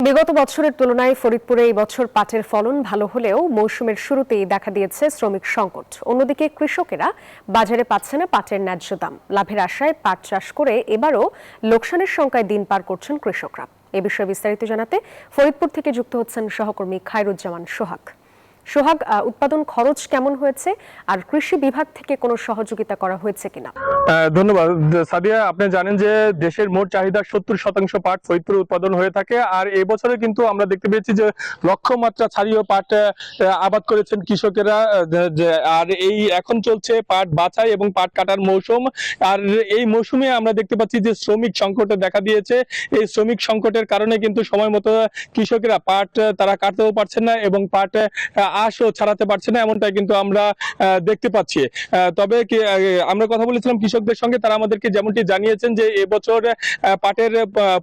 বিগত বছরের তুলনায় ফরিদপুরে এই বছর পাটের ফলন ভালো হলেও মৌসুমের শুরুতেই দেখা দিয়েছে শ্রমিক সংকট। অন্যদিকে কৃষকেরা বাজারে পাচ্ছে না পাটের ন্যায্য দাম। লাভের আশায় পাট চাষ করে এবারও লোকসানের শঙ্কায় দিন পার করছেন কৃষকরা। এ বিষয়ে বিস্তারিত জানাতে ফরিদপুর থেকে যুক্ত হচ্ছেন সহকর্মী খায়রুজ্জামান সোহাগ। সোহাগ, উৎপাদন খরচ কেমন হয়েছে আর কৃষি বিভাগ থেকে কোনো সহযোগিতা করা হয়েছে কিনা? ধন্যবাদ সাদিয়া। আপনি জানেন যে দেশের মোট চাহিদার 70% পাট ফরিদপুরে উৎপাদন হয়ে থাকে, আর এবছরে কিন্তু আমরা দেখতে পেয়েছি যে লক্ষ্যমাত্রা ছাড়িয়েও পাট আবাদ করেছেন কৃষকেরা। আর এই এখন চলছে পাট বাছাই এবং পাট কাটার মৌসুম, আর এই মৌসুমে আমরা দেখতে পাচ্ছি যে শ্রমিক সংকটে দেখা দিয়েছে। এই শ্রমিক সংকটের কারণে কিন্তু সময় মতো কৃষকেরা পাট তারা কাটতেও পারছেন না এবং পাট আশও ছাড়াতে পারছে না, এমনটাই কিন্তু আমরা দেখতে পাচ্ছি। তবে আমরা কথা বলেছিলাম কৃষকদের সঙ্গে, তারা আমাদেরকে যেমনটি জানিয়েছেন যে এবছর পাটের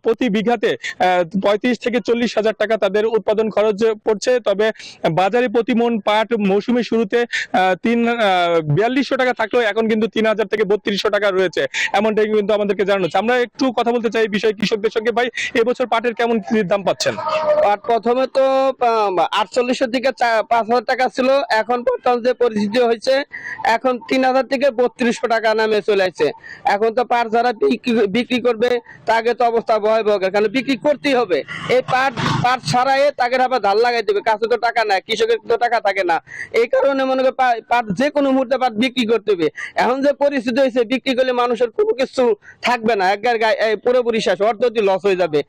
প্রতি বিঘাতে 35 থেকে 40 হাজার টাকা তাদের উৎপাদন খরচ পড়ছে। তবে বাজারে প্রতি মন পাট মৌসুমের শুরুতে 4200 টাকা থাকলেও এখন কিন্তু 3000 থেকে 3200 টাকা রয়েছে, এমনটাই কিন্তু আমাদেরকে জানানো হচ্ছে। আমরা একটু কথা বলতে চাই এই বিষয়ে কৃষকদের সঙ্গে। ভাই, এবছর পাটের কেমন দাম পাচ্ছেন? পাট প্রথমে তো 4800 থেকে 5000 টাকা ছিল, এখন বর্তমান যে পরিস্থিতি হয়েছে এখন 3000 থেকে 3200 টাকা নামে চলে আসছে। এখন তো পাট যারা বিক্রি করবে তাকে তো অবস্থা ভয়াবহ, কারণ বিক্রি করতেই হবে। এই পাট ছাড়াই তাকে আবার ধান লাগাই দেবে, কাছে তো টাকা নাই, কৃষকের তো টাকা থাকে না। এই কারণে মনে করে পাট যে কোনো মুহূর্তে পাট বিক্রি করতে হবে। এখন যে পরিস্থিতি হয়েছে, বিক্রি করলে মানুষের কোনো কিছু থাকবে না, একবার পুরোপুরি শেষ, অর্থনৈতিক লস হয়ে যাবে।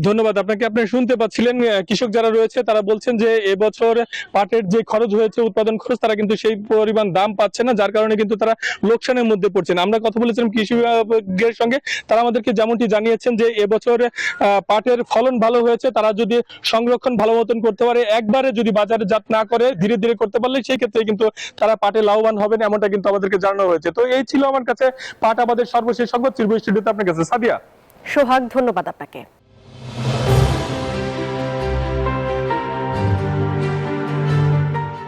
ধন্যবাদ আপনাকে। আপনি শুনতে পাচ্ছিলেন কৃষক যারা রয়েছে তারা বলছেন যে এবছর পাটের যে খরচ হয়েছে উৎপাদন খরচ, তারা কিন্তু সেই পরিমাণ দাম পাচ্ছে না, যার কারণে কিন্তু তারা লোকসানের মধ্যে পড়ছেন। আমরা কথা বলেছিলাম কৃষি বিভাগের সঙ্গে, তারা আমাদেরকে যেমনটি জানিয়েছেন যে এবছর পাটের ফলন ভালো হয়েছে, তারা যদি সংরক্ষণ ভালো মতন করতে পারে, একবারে যদি বাজারে জাত না করে ধীরে ধীরে করতে পারলে সেই ক্ষেত্রে কিন্তু তারা পাটে লাভবান হবেন, এমনটা কিন্তু আমাদেরকে জানানো হয়েছে। তো এই ছিল আমার কাছে পাট আবাদের সর্বশেষ সংবাদ। স্টুডিওতে আপনার কাছে সাদিয়া। সোহাগ, ধন্যবাদ আপনাকে।